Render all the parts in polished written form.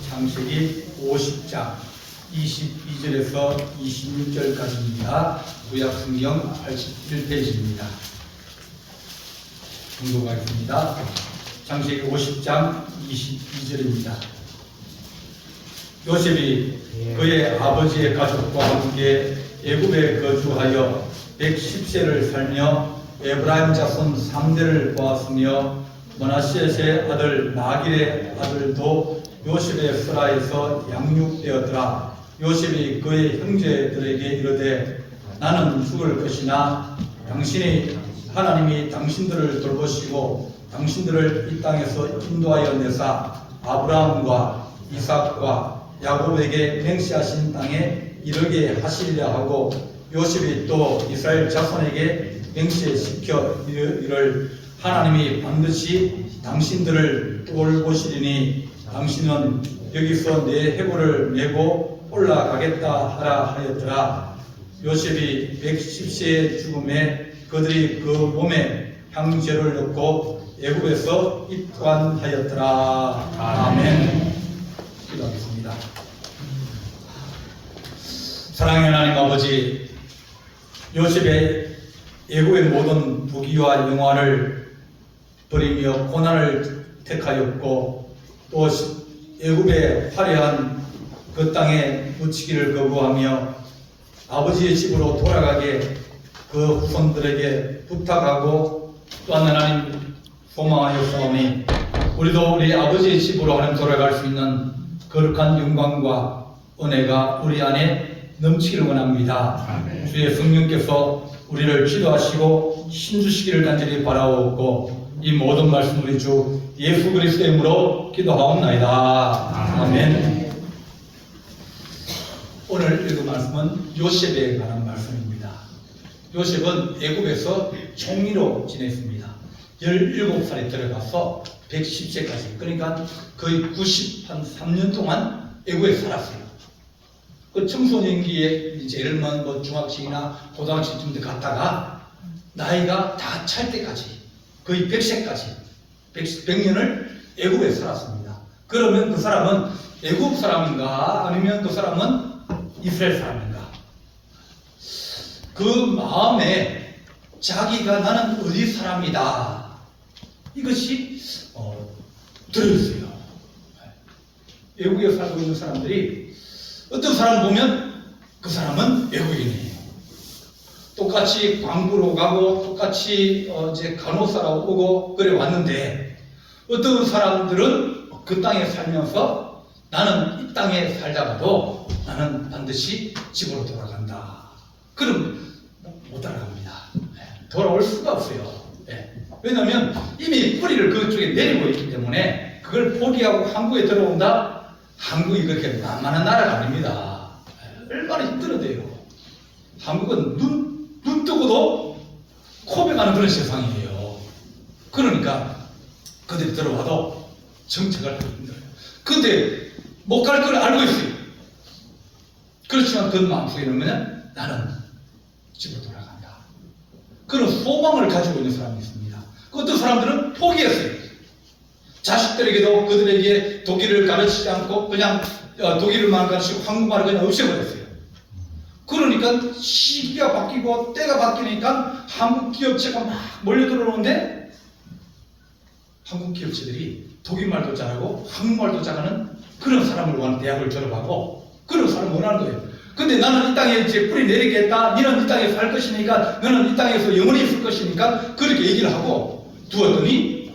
창세기 50장 22절에서 26절까지입니다. 구약성경 81페이지입니다. 공독하겠습니다. 창세기 50장 22절입니다. 요셉이 그의 아버지의 가족과 함께 애굽에 거주하여 110세를 살며 에브라임 자손 3대를 보았으며 므낫셋의 아들 마길의 아들도 요셉의 스라에서 양육되었더라. 요셉이 그의 형제들에게 이르되 나는 죽을 것이나 하나님이 당신들을 돌보시고 당신들을 이 땅에서 인도하여 내사 아브라함과 이삭과 야곱에게 맹세하신 땅에 이르게 하시려 하고 요셉이 또 이스라엘 자손에게 맹세시켜 이를 하나님이 반드시 당신들을 돌보시리니 당신은 여기서 내 해골을 메고 올라가겠다 하라 하였더라. 요셉이 110세의 죽음에 그들이 그 몸에 향제를 넣고 애굽에서 입관하였더라. 아멘. 기도하겠습니다. 사랑의 하나님 아버지, 요셉의 애굽의 모든 부귀와 영화를 버리며 고난을 택하였고 또 애굽의 화려한 그 땅에 묻히기를 거부하며 아버지의 집으로 돌아가게 그 후손들에게 부탁하고 또한 하나님 소망하였사오니 우리도 우리 아버지의 집으로 하나님 돌아갈 수 있는 거룩한 영광과 은혜가 우리 안에 넘치기를 원합니다. 아멘. 주의 성령께서 우리를 기도하시고 힘주시기를 간절히 바라옵고 이 모든 말씀 우리 주 예수 그리스도의 이름으로 기도하옵나이다. 아멘. 오늘 읽은 말씀은 요셉에 관한 말씀입니다. 요셉은 애굽에서 총리로 지냈습니다. 17살에 들어가서 110세까지, 그러니까 거의 93년 동안 애굽에 살았어요. 그 청소년기에 이제 예를 들면 뭐 중학생이나 고등학생쯤 갔다가 나이가 다 찰 때까지 거의 100세까지 100년을 애굽에 살았습니다. 그러면 그 사람은 애굽 사람인가 아니면 그 사람은 이스라엘 사람인가? 그 마음에 자기가 나는 어디 사람이다 이것이 들어있어요. 애국에 살고 있는 사람들이 어떤 사람 보면 그 사람은 외국인이에요. 똑같이 광부로 가고 똑같이 이제 간호사로 오고 그래 왔는데 어떤 사람들은 그 땅에 살면서 나는 이 땅에 살다가도 나는 반드시 집으로 돌아간다. 그럼 못 돌아갑니다. 돌아올 수가 없어요. 왜냐하면 이미 뿌리를 그쪽에 내리고 있기 때문에 그걸 포기하고 한국에 들어온다? 한국이 그렇게 만만한 나라가 아닙니다. 얼마나 힘들어대요. 한국은 눈 뜨고도 코백하는 그런 세상이에요. 그러니까 그들이 들어와도 정착을 하기 힘들어요. 근데 못 갈 걸 알고 있어요. 그렇지만 그 마음속에는 뭐냐? 나는 집으로 돌아간다. 그런 소망을 가지고 있는 사람이 있습니다. 어떤 사람들은 포기했어요. 자식들에게도 그들에게 독일을 가르치지 않고 그냥 독일을만 가르치고 한국말을 그냥 없애버렸어요. 그러니까 시기가 바뀌고 때가 바뀌니까 한국 기업체가 막 몰려 들어오는데 한국 기업체들이 독일말도 잘하고 한국말도 잘하는 그런 사람을 원하는 대학을 졸업하고 그런 사람을 원하는 거예요. 근데 나는 이 땅에 이제 뿌리 내리겠다. 너는 이 땅에 살 것이니까 너는 이 땅에서 영원히 있을 것이니까 그렇게 얘기를 하고 두었더니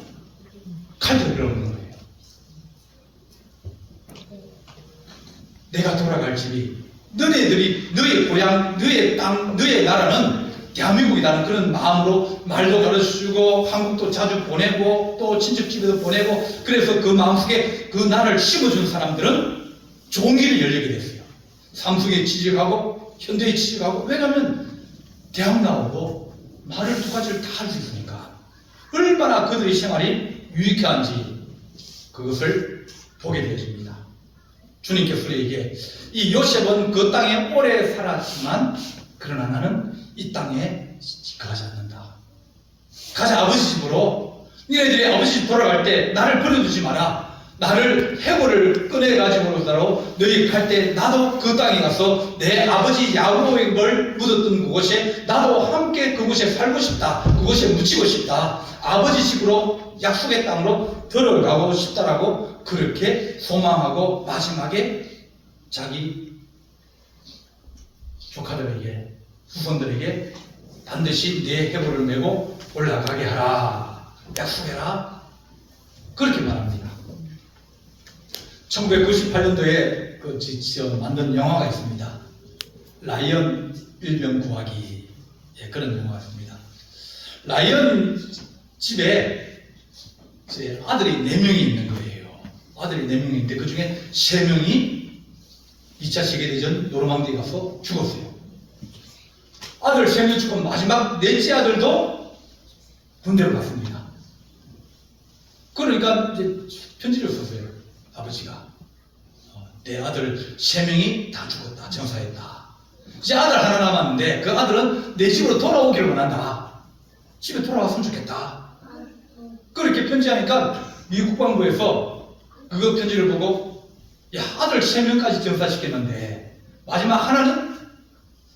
칼을 들어오는 거예요. 내가 돌아갈 집이 너네들이 너의 고향, 너의 땅, 너의 나라는 대한민국이라는 그런 마음으로 말도 가르쳐주고 한국도 자주 보내고 또 친척집에도 보내고 그래서 그 마음속에 그 나라를 심어준 사람들은 좋은 길을 열리게 됐어요. 삼성에 취직하고 현대에 취직하고 왜냐하면 대학 나오고 말을 두 가지를 다 할 수 있으니까 얼마나 그들의 생활이 유익한지 그것을 보게 되어집니다. 주님께서 우리에게 이 요셉은 그 땅에 오래 살았지만 그러나 나는 이 땅에 가지 않는다. 가자 아버지 집으로. 니네들이 아버지 집 돌아갈 때 나를 버려두지 마라. 나를 해골을 꺼내가지고로 너희 갈 때 나도 그 땅에 가서 내 아버지 야곱을 묻었던 그곳에 나도 함께 그곳에 살고 싶다. 그곳에 묻히고 싶다. 아버지 집으로 약속의 땅으로 들어가고 싶다라고 그렇게 소망하고 마지막에 자기 조카들에게 후손들에게 반드시 내 해골을 메고 올라가게 하라. 약속해라. 그렇게 말합니다. 1998년도에 만든 영화가 있습니다. 라이언 일병 구하기. 예, 그런 영화가 있습니다. 라이언 집에 제 아들이 4명이 있는 거예요. 아들이 4명이 있는데 그 중에 3명이 2차 세계대전 노르망디에 가서 죽었어요. 아들 3명 죽고 마지막 넷째 아들도 군대로 갔습니다. 그러니까 이제 편지를 썼어요. 아버지가 내 아들 3명이 다 죽었다. 전사했다. 이제 아들 하나 남았는데 그 아들은 내 집으로 돌아오기를 원한다. 집에 돌아왔으면 좋겠다. 그렇게 편지하니까 미국 국방부에서 그 편지를 보고 야, 아들 3명까지 전사시켰는데 마지막 하나는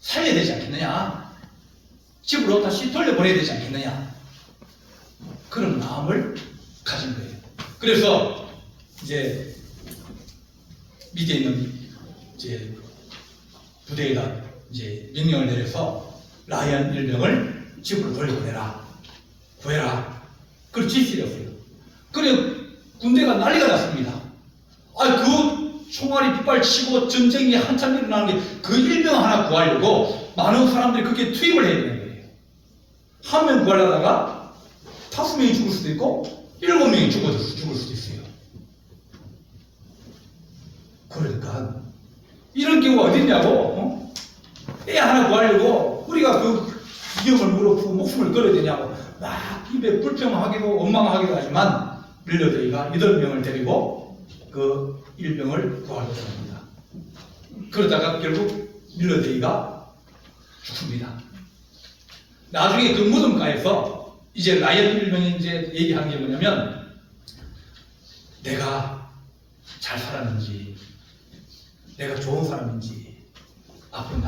살려야 되지 않겠느냐. 집으로 다시 돌려보내야 되지 않겠느냐. 그런 마음을 가진 거예요. 그래서 이제 밑에 있는 이제 부대에다 이제 명령을 내려서 라이언 일병을 집으로 돌려보내라. 구해라. 그걸 지시했어요. 그래 군대가 난리가 났습니다. 그 총알이 빗발치고 전쟁이 한참 일어나는 게 그 일병 하나 구하려고 많은 사람들이 그렇게 투입을 해야 되는 거예요. 한 명 구하려다가 5명이 죽을 수도 있고 7명이 죽을 수도 있어요. 그러니까 이런 경우가 어딨냐고. 애 하나 구하려고 우리가 그 위험을 무릅쓰고 목숨을 걸어야 되냐고 막 입에 불평하기도 원망하기도 하지만 밀러데이가 8명을 데리고 그 일병을 구하려고 합니다. 그러다가 결국 밀러데이가 죽습니다. 나중에 그 무덤가에서 이제 라이언 일병이 이제 얘기한 게 뭐냐면 내가 잘 살았는지 내가 좋은 사람인지 앞으로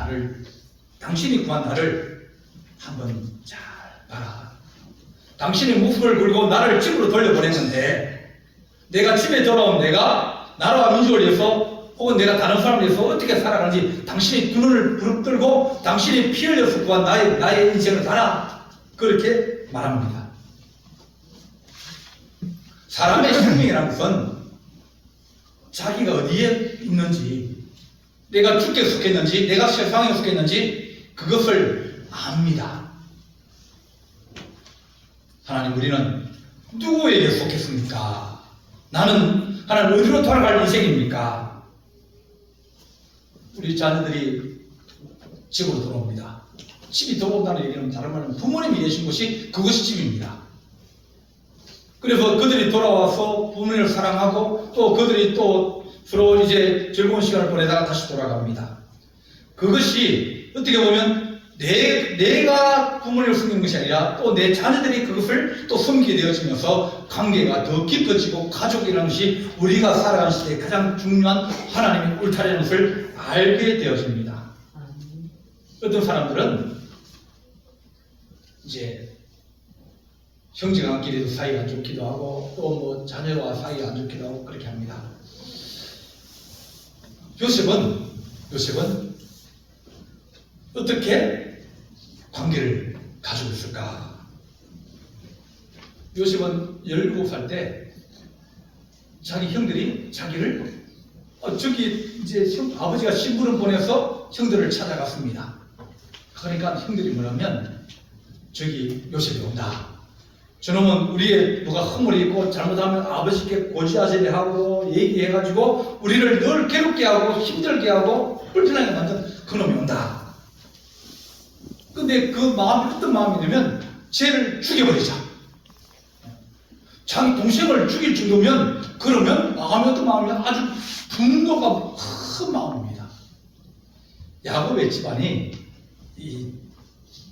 당신이 구한 나를 한번 잘 봐라. 당신이 목숨을 걸고 나를 집으로 돌려보냈는데 내가 집에 돌아온 내가 나라와 민족을 위해서 혹은 내가 다른 사람을 위해서 어떻게 살아가는지 당신이 두 눈을 부릅뜨고 당신이 피 흘려서 구한 나의 인생을 봐라. 그렇게 말합니다. 사람의 생명이라는 것은 자기가 어디에 있는지 내가 죽게 속했는지 내가 세상에 속했는지 그것을 압니다. 하나님 우리는 누구에게 속했습니까? 나는 하나님 어디로 돌아갈 인생입니까? 우리 자녀들이 집으로 돌아옵니다. 집이 돌아온다는 얘기는 다른 말로 부모님이 계신 곳이 그것이 집입니다. 그래서 그들이 돌아와서 부모님을 사랑하고 또 그들이 또 서로 이제 즐거운 시간을 보내다가 다시 돌아갑니다. 그것이 어떻게 보면 내가 부모님을 섬기는 것이 아니라 또 내 자녀들이 그것을 또 섬기게 되어지면서 관계가 더 깊어지고 가족이라는 것이 우리가 살아가는 시대에 가장 중요한 하나님의 울타리라는 것을 알게 되어집니다. 어떤 사람들은 이제 형제간끼리도 사이가 안 좋기도 하고 또 뭐 자녀와 사이가 안 좋기도 하고 그렇게 합니다. 요셉은 어떻게 관계를 가지고 있을까? 요셉은 17살 때 자기 형들이 자기를 저기 이제 아버지가 심부름 보내서 형들을 찾아갔습니다. 그러니까 형들이 뭐라면 저기 요셉이 온다. 저놈은 우리의 누가 허물이 있고 잘못하면 아버지께 고지하세요 하고 얘기해가지고 우리를 늘 괴롭게 하고 힘들게 하고 불편하게 만든 그놈이 온다. 근데 그 마음이 어떤 마음이냐면 쟤를 죽여버리자. 자기 동생을 죽일 정도면 그러면 마음이 어떤 마음이냐 아주 분노가 큰 마음입니다. 야곱의 집안이 이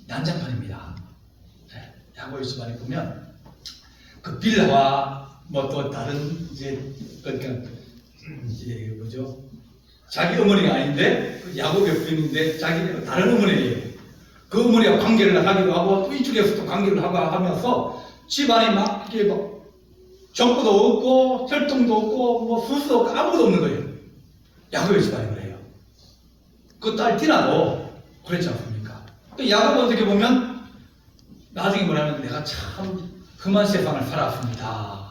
난장판입니다. 야곱의 집안에 보면 그 빌라와 뭐 또 다른 이제 그러니까 이제 뭐죠? 자기 어머니가 아닌데 그 야곱의 부인인데 자기 다른 어머니예요. 그 어머니와 관계를 하기도 하고 또 이쪽에서도 관계를 하고 하면서 집안이 막 이게 막 정보도 없고 혈통도 없고 뭐 수수도 없고 아무것도 없는 거예요. 야곱의 집안이 그래요. 그 딸 디나도 그랬지 않습니까? 그 야곱은 어떻게 보면 나중에 뭐냐면 내가 참 험한 세상을 살았습니다.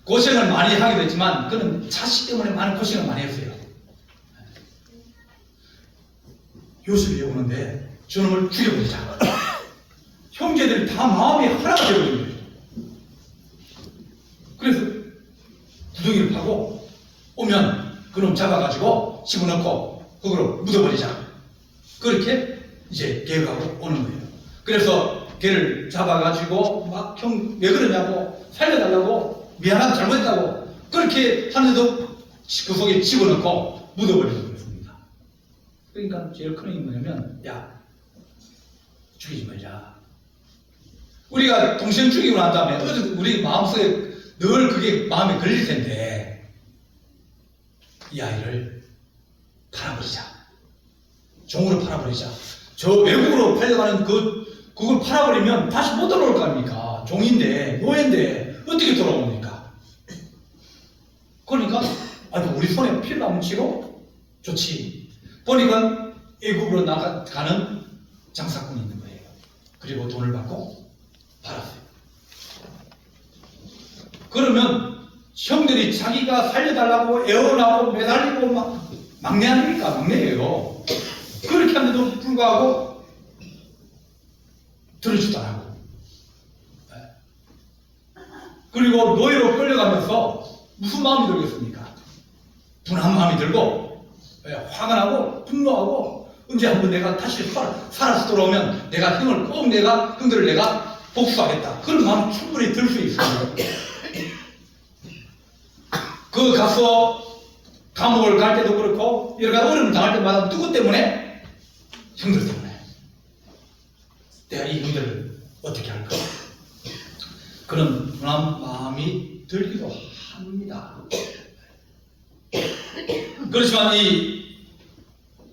고생을 많이 하기도 했지만 그는 자식 때문에 많은 고생을 많이 했어요. 요셉이 오는데 저놈을 죽여버리자. 형제들이 다 마음이 하나가 되어버린 거예요. 그래서 구덩이를 파고 오면 그놈 잡아가지고 집어넣고 그거로 묻어버리자. 그렇게 이제 계획하고 오는 거예요. 그래서 걔를 잡아가지고 막 형 왜 그러냐고 살려달라고 미안하다 잘못했다고 그렇게 하는데도 그 속에 집어넣고 묻어버리는 거였습니다. 그러니까 제일 큰 힘이 뭐냐면 야 죽이지 말자. 우리가 동생 죽이고 난 다음에 우리 마음속에 늘 그게 마음에 걸릴 텐데 이 아이를 팔아버리자. 종으로 팔아버리자. 저 외국으로 팔려가는 그걸 팔아버리면 다시 못 돌아올 거 아닙니까? 종인데 노예인데 어떻게 돌아옵니까? 그러니까 아이고 우리 손에 피를 안 묻히고 좋지. 보니까 애국으로 나가는 장사꾼이 있는 거예요. 그리고 돈을 받고 팔았어요. 그러면 형들이 자기가 살려달라고 애원하고 매달리고 막 막내 아닙니까? 막내예요. 그렇게 하는데도 불구하고 들어주도 안 하고 그리고 노예로 끌려가면서 무슨 마음이 들겠습니까? 분한 마음이 들고 화가 나고 분노하고 언제 한번 내가 다시 살아서 돌아오면 내가 형을 꼭 형들을 내가 복수하겠다. 그런 마음이 충분히 들 수 있어요. 그 가서 감옥을 갈 때도 그렇고 여러 가지 어려움을 당할 때마다 누구 때문에? 형들 때문에. 내가 이 형들을 어떻게 할까? 그런 분한 마음이 들기도 합니다. 그렇지만 이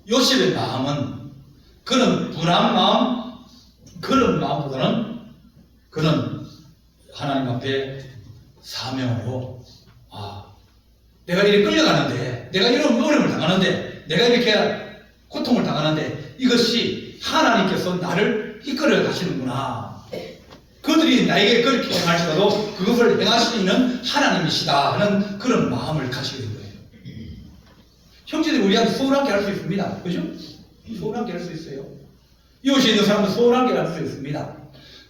요셉의 마음은 그런 분한 마음, 그런 마음보다는 그는 하나님 앞에 사명으로 내가 이렇게 끌려가는데 내가 이런 어려움을 당하는데 내가 이렇게 고통을 당하는데 이것이 하나님께서 나를 이끌어 가시는구나. 그들이 나에게 그렇게 행할지라도 그것을 행하시는 하나님이시다 하는 그런 마음을 가지게 된 거예요. 형제들이 우리한테 소홀하게 할 수 있습니다. 그죠? 소홀하게 할 수 있어요. 이웃에 있는 사람은 소홀하게 할 수 있습니다.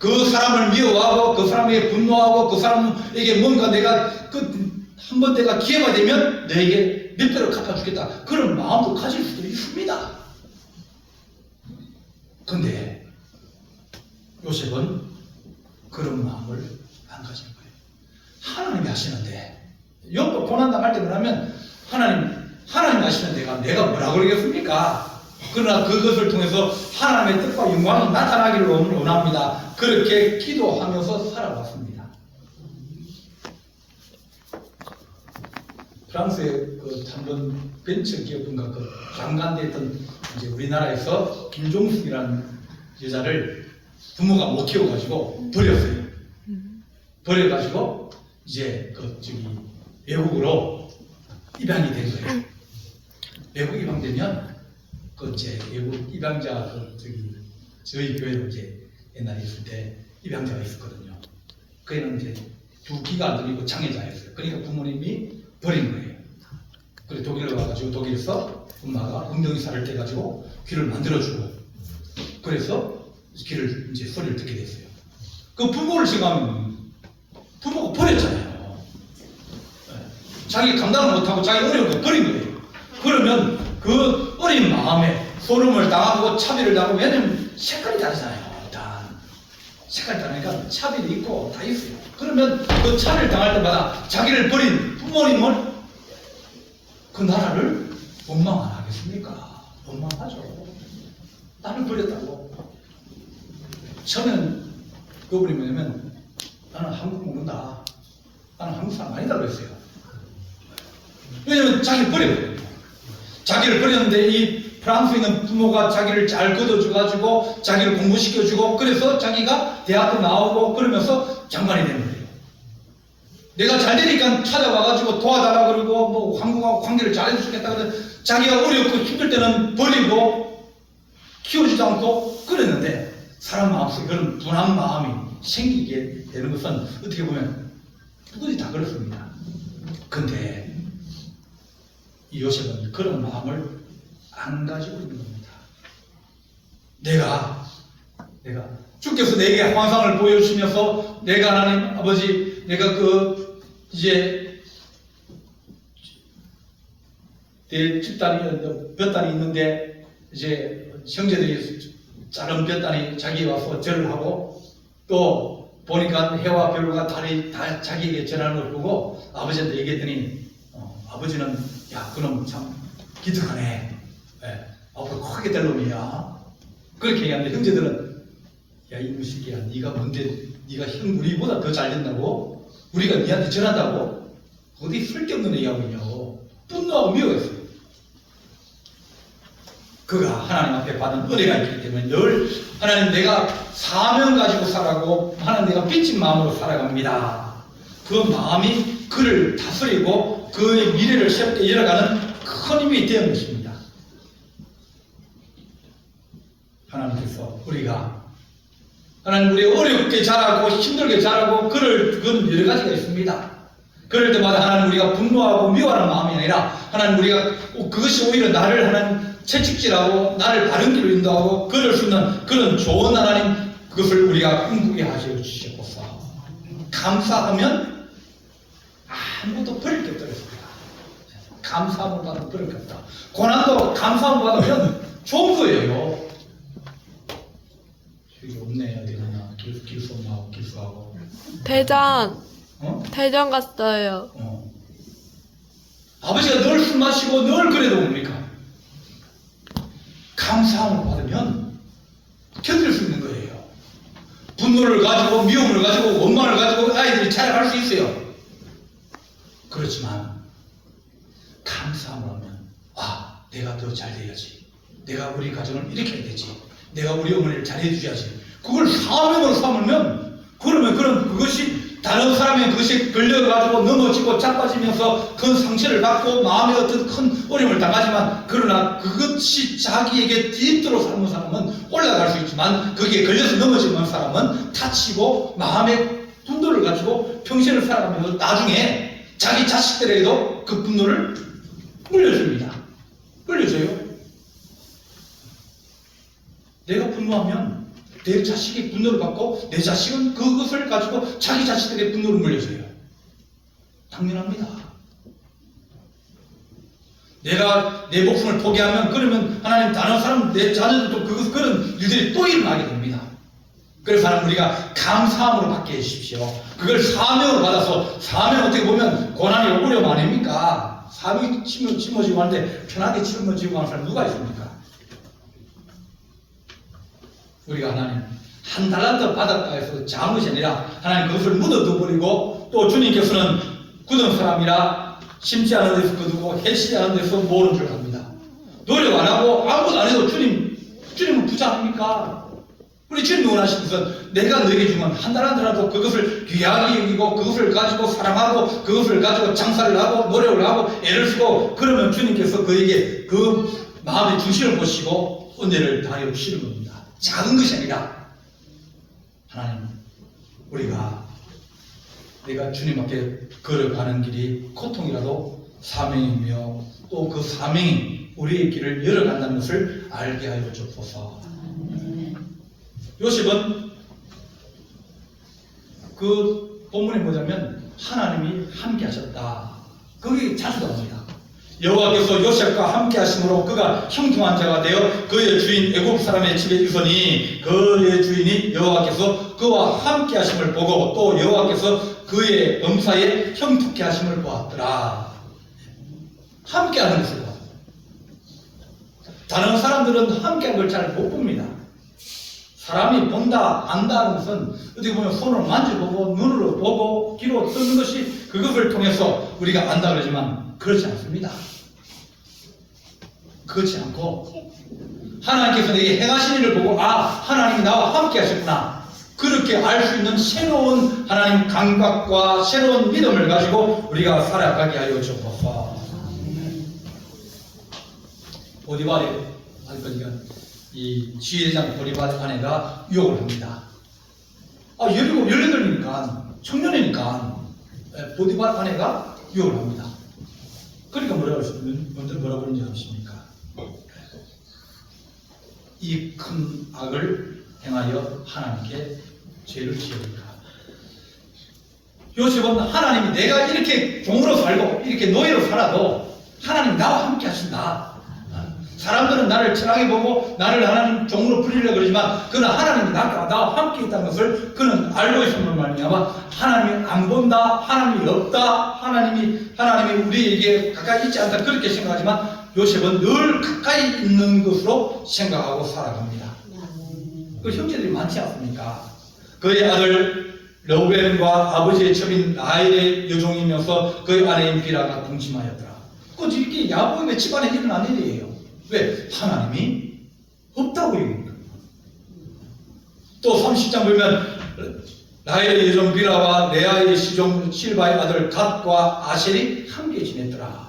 그 사람을 미워하고 그 사람에게 분노하고 그 사람에게 뭔가 내가 한번 내가 기회가 되면 너에게 몇 배로 갚아주겠다. 그런 마음도 가질 수도 있습니다. 근데 요셉은 그런 마음을 안 가진 거예요. 하나님이 하시는데 욥도 고난 당할 때 뭐냐면 하나님 하시는 내가 뭐라 그러겠습니까? 그러나 그것을 통해서 하나님의 뜻과 영광이 나타나기를 원합니다. 그렇게 기도하면서 살아왔습니다. 프랑스의 한번 벤처 기업인가 장관됐던 이제 우리나라에서 김종숙이라는 여자를 부모가 못 키워가지고 버렸어요. 버려가지고 이제 외국으로 입양이 된 거예요. 외국 입양되면 이제 외국 입양자 저희 교회로 이제 옛날에 있을 때 입양자가 있었거든요. 그 애는 이제 2기가 안 들리고 장애자였어요. 그러니까 부모님이 버린 거예요. 그래서 독일에 와가지고 독일에서 엄마가 엉덩이살을 떼가지고 귀를 만들어주고 그래서 귀를 이제 소리를 듣게 됐어요. 그 부모를 생각하면 부모가 버렸잖아요. 자기 감당을 못하고 자기 어려운 거 버린 거예요. 그러면 그 어린 마음에 소름을 당하고 차별을 당하고 왜냐면 색깔이 다르잖아요. 일단 색깔이 다르니까 차별이 있고 다 있어요. 그러면 그 차별을 당할 때마다 자기를 버린 부모님을 그 나라를 원망 안 하겠습니까? 원망하죠. 나를 버렸다고. 처음에는 그분이 뭐냐면 나는 한국 먹는다. 나는 한국 사람 아니다 그랬어요. 왜냐면 자기를 버렸거든요. 자기를 버렸는데 이 프랑스에 있는 부모가 자기를 잘 걷어줘가지고 자기를 공부시켜주고 그래서 자기가 대학도 나오고 그러면서 장관이 되는 거예요. 내가 잘 되니까 찾아와가지고 도와달라 그러고 뭐 한국하고 관계를 잘해주겠다 그래 자기가 어렵고 힘들 때는 버리고 키워주지 않고 그랬는데 사람 마음속에 그런 분한 마음이 생기게 되는 것은 어떻게 보면 누구든지 다 그렇습니다. 근데 이 요셉은 그런 마음을 안 가지고 있는 겁니다. 내가 주께서 내게 환상을 보여주시면서 내가 하나님 아버지 내가 이제 내 집단이 몇 단이 있는데 이제 형제들이 작은 몇 단이 자기에 와서 절을 하고 또 보니까 해와 별과 달이 다 자기에게 절하는 걸 보고 아버지한테 얘기했더니 아버지는 야 그놈 참 기특하네. 예, 앞으로 크게 될 놈이야. 그렇게 얘기하는데 형제들은 야 이놈 새끼야 네가 뭔데 네가 형 우리보다 더 잘 된다고? 우리가 네한테 전한다고? 어디 쓸데없는 얘기하고 있냐고 분노하고 미워했어요. 그가 하나님 앞에 받은 은혜가 있기 때문에 늘 하나님 내가 사명 가지고 살아가고 하나님 내가 빚진 마음으로 살아갑니다. 그 마음이 그를 다스리고 그의 미래를 새롭게 열어가는 큰 힘이 되는 것입니다. 하나님께서 하나님 우리 어렵게 자라고 힘들게 자라고 그건 여러 가지가 있습니다. 그럴 때마다 하나님 우리가 분노하고 미워하는 마음이 아니라 하나님 우리가 그것이 오히려 나를 하나님 채찍질하고 나를 바른 길로 인도하고 그럴 수 있는 그런 좋은 하나님 그것을 우리가 꿈꾸게 하시어 주시옵소서. 감사하면 아무것도 버릴 게 없습니다. 감사함을 받으면 버릴 게 없다. 고난도 감사함을 받으면 좋은 거예요. 여기 없네 어디 가나 길수하고 대전 갔어요. 아버지가 늘 술 마시고 늘 그래도 뭡니까? 감사함을 받으면 견딜 수 있는 거예요. 분노를 가지고 미움을 가지고 원망을 가지고 아이들이 자라갈 수 있어요. 그렇지만 감사함을 하면 내가 더 잘 돼야지. 내가 우리 가정을 이렇게 해야 되지. 내가 우리 어머니를 잘해주야지. 그걸 사명으로 삼으면 그러면 그것이 다른 사람의 그것이 걸려가지고 넘어지고 자빠지면서 큰 상처를 받고 마음에 어떤 큰 어려움을 당하지만 그러나 그것이 자기에게 뒤뜰로 삼는 사람은 올라갈 수 있지만 거기에 걸려서 넘어지는 사람은 다치고 마음에 분노를 가지고 평생을 살아가면서 나중에 자기 자식들에게도 그 분노를 물려줍니다. 물려줘요. 내가 분노하면 내 자식이 분노를 받고 내 자식은 그것을 가지고 자기 자식에게 분노를 물려줘요. 당연합니다. 내가 내 목숨을 포기하면 그러면 하나님 다른 사람 내 자녀들도 그런 일들이 또 일어나게 됩니다. 그래서 하나님 우리가 감사함으로 받게 해주십시오. 그걸 사명으로 받아서 사명 어떻게 보면 고난이 어려움 아닙니까? 사명이 짊어지고 하는데 편하게 짊어지고 하는 사람 누가 있습니까? 우리가 하나님 한 달란트 받았다 해서 잘못이 아니라 하나님 그것을 묻어둬버리고 또 주님께서는 굳은 사람이라 심지 않은 데서 거두고 해치지 않은 데서 모으는 줄 압니다. 노력 안 하고 아무것도 안 해도 주님은 부자 아닙니까? 우리 주님이 원하시는 것은 내가 너에게 주면 한 달란트라도 그것을 귀하게 여기고 그것을 가지고 사랑하고 그것을 가지고 장사를 하고 노력을 하고 애를 쓰고 그러면 주님께서 그에게 그 마음의 중심을 보시고 은혜를 다려 주시는 겁니다. 작은 것이 아니라 하나님 내가 주님 앞에 걸어가는 길이 고통이라도 사명이며 또 그 사명이 우리의 길을 열어간다는 것을 알게 하여 주옵소서. 요셉은 그 본문이 뭐냐면 하나님이 함께 하셨다. 거기 자주 나옵니다. 여호와께서 요셉과 함께 하심으로 그가 형통한 자가 되어 그의 주인 애굽 사람의 집에 있으니 그의 주인이 여호와께서 그와 함께 하심을 보고 또 여호와께서 그의 범사에 형통케 하심을 보았더라. 함께 하는 것을 보았다. 다른 사람들은 함께 하는 걸 잘 못 봅니다. 사람이 본다, 안다는 것은 어떻게 보면 손으로 만져보고 눈으로 보고 귀로 듣는 것이 그것을 통해서 우리가 안다 그러지만 그렇지 않습니다. 그렇지 않고 하나님께서 내게 행하신 일을 보고 하나님이 나와 함께 하셨구나. 그렇게 알 수 있는 새로운 하나님 감각과 새로운 믿음을 가지고 우리가 살아가게 하여 주옵소서. 보디발의 아니까 이 지휘대장 보디발 아내가 유혹을 합니다. 17, 18이니까 청년이니까 보디발 아내가 유혹을 합니다. 그러니까 뭐라고 그러는지 아십니까? 이 큰 악을 행하여 하나님께 죄를 지으니까. 요셉은 하나님이 내가 이렇게 종으로 살고 이렇게 노예로 살아도 하나님 나와 함께 하신다. 사람들은 나를 천하게 보고 나를 하나님 종으로 부리려고 그러지만 그는 하나님이 나와 함께 있다는 것을 그는 알고 있음을 말미암아 하나님이 안 본다, 하나님이 없다, 하나님이 우리에게 가까이 있지 않다 그렇게 생각하지만 요셉은 늘 가까이 있는 것으로 생각하고 살아갑니다. 그 형제들이 많지 않습니까? 그의 아들 르우벤과 아버지의 첩인 라헬의 여종이면서 그의 아내인 비라가 동침하였더라. 이게 야곱의 집안에 일어난 일이에요. 왜? 하나님이 없다고 얘기합니다. 또 30장 보면 라헬의 여종 비라와 레아의 시종 실바의 아들 갓과 아셀이 함께 지냈더라.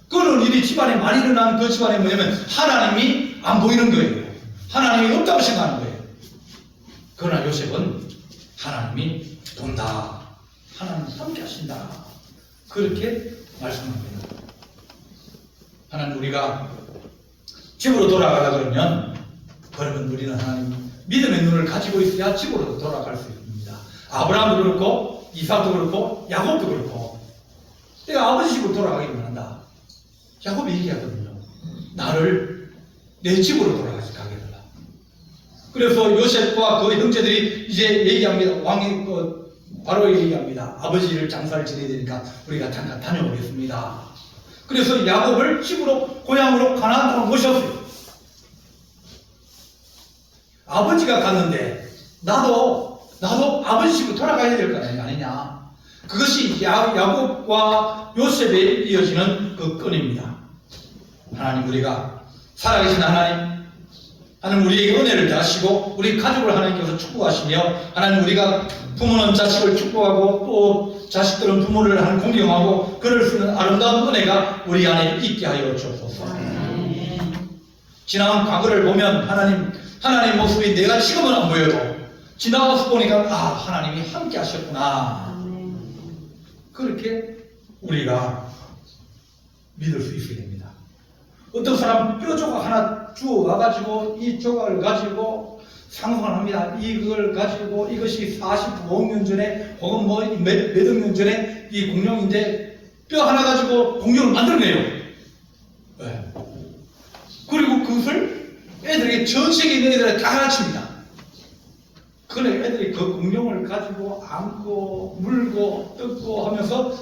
그런 일이 집안에 많이 일어난 그 집안에 뭐냐면 하나님이 안 보이는 거예요. 하나님이 없다고 생각하는 거예요. 그러나 요셉은 하나님이 본다. 하나님 함께 하신다. 그렇게 말씀합니다. 하나님 우리가 집으로 돌아가려 그러면 우리는 하나님 믿음의 눈을 가지고 있어야 집으로 돌아갈 수 있습니다. 아브라함도 그렇고 이삭도 그렇고 야곱도 그렇고 내가 아버지 집으로 돌아가기를 원한다. 야곱이 얘기하거든요. 나를 내 집으로 돌아가게 해달라. 그래서 요셉과 그 형제들이 이제 얘기합니다. 왕이 바로 얘기합니다. 아버지를 장사를 지내야 되니까 우리가 잠깐 다녀오겠습니다. 그래서 야곱을 집으로 고향으로 가나안 땅으로 모셨어요. 아버지가 갔는데 나도 아버지 집으로 돌아가야 될 거 아니냐. 그것이 야곱과 요셉에 이어지는 그 끈입니다. 하나님 우리가 살아계신 하나님 우리에게 은혜를 다하시고 우리 가족을 하나님께서 축복하시며 하나님 우리가 부모는 자식을 축복하고 또 자식들은 부모를 하나님 공경하고 그럴 수 있는 아름다운 은혜가 우리 안에 있게 하여 주옵소서. 지나간 과거를 보면 하나님 모습이 내가 지금은 안 보여도 지나가서 보니까 하나님이 함께 하셨구나. 그렇게 우리가 믿을 수 있어야 됩니다. 어떤 사람 뼈 조각 하나 주워 와가지고 이 조각을 가지고 상상을 합니다. 이걸 가지고 이것이 45년 전에 혹은 몇억 년 전에 이 공룡인데 뼈 하나 가지고 공룡을 만들어내요. 네. 그리고 그것을 애들에게 전 세계에 있는 애들에게 다 가르칩니다. 그래 애들이 그 공룡을 가지고 안고 물고 뜯고 하면서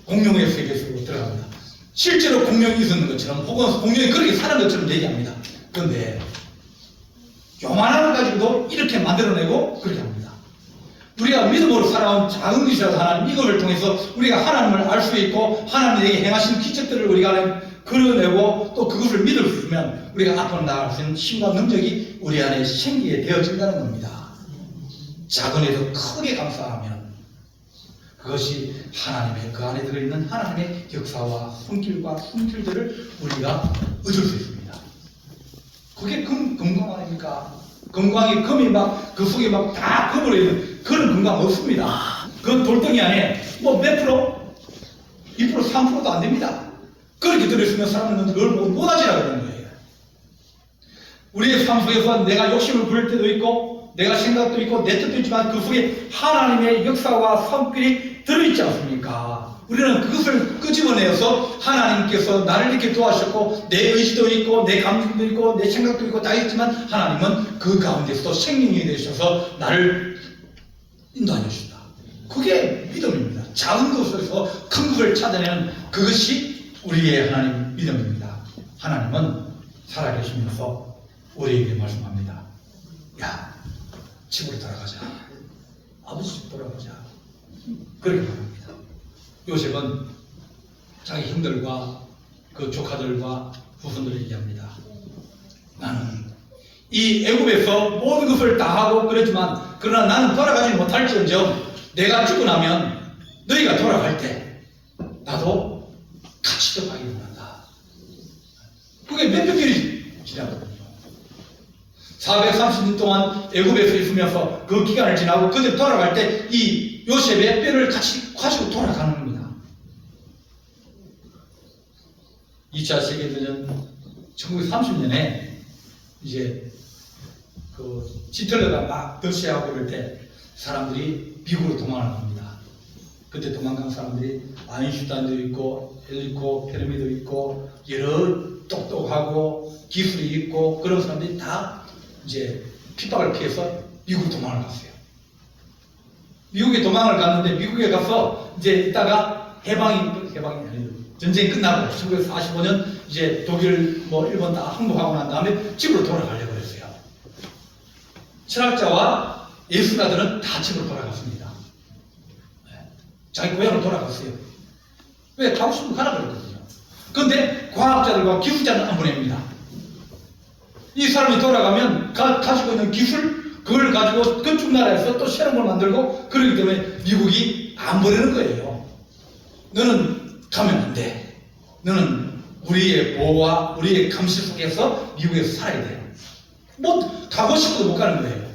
공룡의 세계 속으로 들어갑니다. 실제로 공룡이 있었는 것처럼 혹은 공룡이 그렇게 사는 것처럼 얘기합니다. 그런데 요만한 걸 가지고도 이렇게 만들어내고 그렇게 합니다. 우리가 믿음으로 살아온 작은 것이라도 하나님 이것을 통해서 우리가 하나님을 알 수 있고 하나님에게 행하신 기적들을 우리가 그려내고 또 그것을 믿을 수 있으면 우리가 앞으로 나아갈 수 있는 힘과 능력이 우리 안에 생기게 되어진다는 겁니다. 작은 애도 크게 감사하면 그것이 하나님의 그 안에 들어있는 하나님의 역사와 손길과 손길들을 우리가 얻을 수 있습니다. 그게 건강 아닙니까? 건강이 금이 막 그 속에 막 다 금으로 있는 그런 건강 없습니다. 그 돌덩이 안에 몇 프로? 2%, 3%도 안 됩니다. 그렇게 들어있으면 사람들은 그걸 보고 노다지라고 그러는 거예요. 우리의 삶 속에서 내가 욕심을 부릴 때도 있고 내가 생각도 있고 내 뜻도 있지만 그 속에 하나님의 역사와 손길이 들어있지 않습니까? 우리는 그것을 끄집어내어서 하나님께서 나를 이렇게 도와주셨고 내 의지도 있고 내 감정도 있고 내 생각도 있고 다 있지만 하나님은 그 가운데서도 생명이 되셔서 나를 인도하여 주신다. 그게 믿음입니다. 작은 것에서 큰 것을 찾아내는 그것이 우리의 하나님 믿음입니다. 하나님은 살아계시면서 우리에게 말씀합니다. 야, 집으로 돌아가자. 아버지 집 돌아가자. 그렇게 말합니다. 요셉은 자기 형들과 그 조카들과 후손들을 얘기합니다. 나는 이 애굽에서 모든 것을 다 하고 그랬지만 그러나 나는 돌아가지 못할지언정 내가 죽고 나면 너희가 돌아갈 때 나도 같이 돌아가기를 원한다. 그게 몇백 년이 지나거든요. 430년 동안 애굽에서 있으면서 그 기간을 지나고 그들 돌아갈 때 이 요셉의 뼈를 같이 가지고 돌아가는 겁니다. 2차 세계대전 1930년에 이제 그 히틀러가 막 득세하고 그럴 때 사람들이 미국으로 도망을 갑니다. 그때 도망간 사람들이 아인슈타인도 있고 엘리코 페르미도 있고 여러 똑똑하고 기술이 있고 그런 사람들이 다 이제 핍박을 피해서 미국으로 도망을 갔어요. 미국에 도망을 갔는데 미국에 가서 이제 있다가 해방이 아니고 전쟁이 끝나고 1945년 이제 독일 뭐 일본 다 항복하고 난 다음에 집으로 돌아가려고 했어요. 철학자와 예술가들은 다 집으로 돌아갔습니다. 자기 고향으로 돌아갔어요. 왜? 가고 싶으면 가라 그랬거든요. 그런데 과학자들과 기술자는 안 보냅니다. 이 사람이 돌아가면 가지고 있는 기술 그걸 가지고 그쪽 나라에서 또 새로운 걸 만들고 그러기 때문에 미국이 안 보내는 거예요. 너는 가면 안 돼. 너는 우리의 보호와 우리의 감시 속에서 미국에서 살아야 돼요. 뭐 가고 싶어도 못 가는 거예요.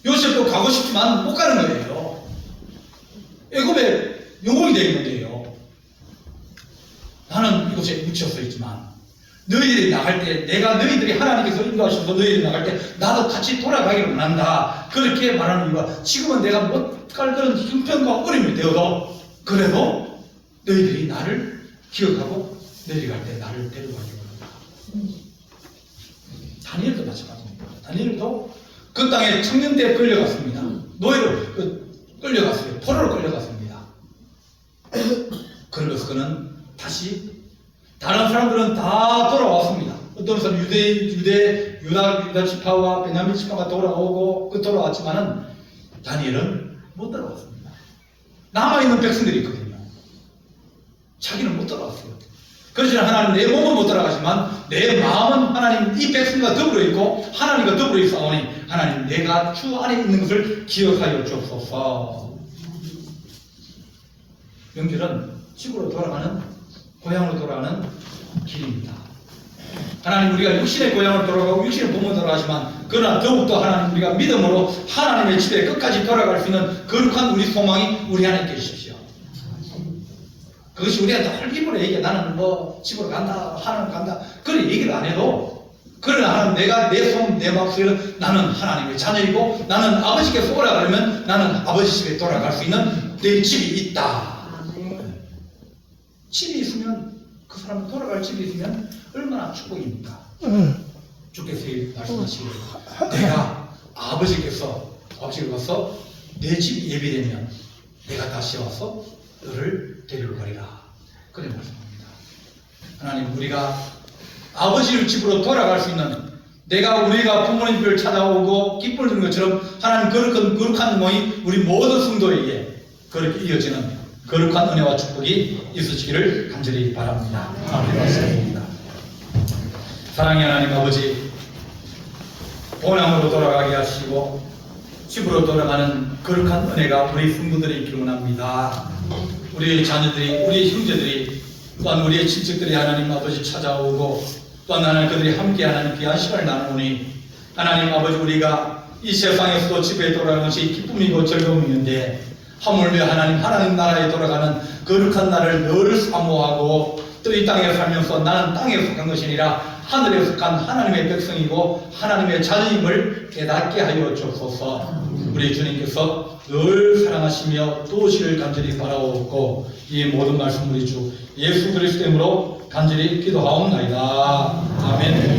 요셉도 가고 싶지만 못 가는 거예요. 애굽에 영웅이 되어 있는 거예요. 나는 이곳에 묻혀서 있지만 너희들이 나갈 때 내가 너희들이 하나님께서 인도하셔서 너희들이 나갈 때 나도 같이 돌아가기를 원한다. 그렇게 말하는 이유가 지금은 내가 못 갈 그런 형편과 어려움이 되어도 그래도 너희들이 나를 기억하고 너희들이 갈 때 나를 데려가기를 원한다. 다니엘도 마찬가지입니다. 다니엘도 그 땅에 청년대에 끌려갔습니다. 노예로 끌려갔어요. 포로로 끌려갔습니다. 그러면서 그는 다시 다른 사람들은 다 돌아왔습니다. 어떤 사람 유다 지파와 베냐민 지파가 돌아오고 돌아왔지만은 다니엘은 못 돌아왔습니다. 남아있는 백성들이 있거든요. 자기는 못 돌아왔어요. 그렇지만 하나님 내 몸은 못 돌아가지만 내 마음은 하나님 이 백성과 더불어 있고 하나님과 더불어 있사오니 하나님 내가 주 안에 있는 것을 기억하여 주옵소서. 명절은 집으로 돌아가는 고향으로 돌아가는 길입니다. 하나님 우리가 육신의 고향으로 돌아가고 육신의 몸으로 돌아가지만 그러나 더욱더 하나님 우리가 믿음으로 하나님의 집에 끝까지 돌아갈 수 있는 거룩한 우리 소망이 우리 안에 계십시오. 그것이 우리가 늘 입으로 얘기해. 나는 뭐 집으로 간다 하나님 간다 그런 얘기를 안 해도 그러나 하나님 내가 내 마음속에는 나는 하나님의 자녀이고 나는 아버지께서 오라 그러면 나는 아버지 집에 돌아갈 수 있는 내 집이 있다. 집이 있으면 그 사람은 돌아갈 집이 있으면 얼마나 축복입니까? 주께서 말씀하시기를 내가 아버지께서 와서 내 집이 예비되면 내가 다시 와서 너를 데리러 가리라. 그래 말씀합니다. 하나님 우리가 아버지의 집으로 돌아갈 수 있는 우리가 부모님들을 찾아오고 기쁨을 주는 것처럼 하나님 거룩한 모이 우리 모든 성도에게 그렇게 이어지는 거룩한 은혜와 축복이 있으시기를 간절히 바랍니다. 아멘. 사랑의 하나님 아버지, 본향으로 돌아가게 하시고 집으로 돌아가는 거룩한 은혜가 우리 성도들에 있기를 원합니다. 우리의 자녀들이, 우리의 형제들이, 또한 우리의 친척들이 하나님 아버지 찾아오고 또한 하나님 그들이 함께 하나님 귀한 시간을 나누니 하나님 아버지 우리가 이 세상에서도 집에 돌아가는 것이 기쁨이고 즐거움이었는데 하물며 하나님 나라에 돌아가는 거룩한 날을 늘 사모하고 또 이 땅에 살면서 나는 땅에 속한 것이 아니라 하늘에 속한 하나님의 백성이고 하나님의 자녀임을 깨닫게 하여 주옵소서. 우리 주님께서 늘 사랑하시며 도우시를 간절히 바라옵고 이 모든 말씀 우리 주 예수 그리스도 이름으로 간절히 기도하옵나이다. 아멘.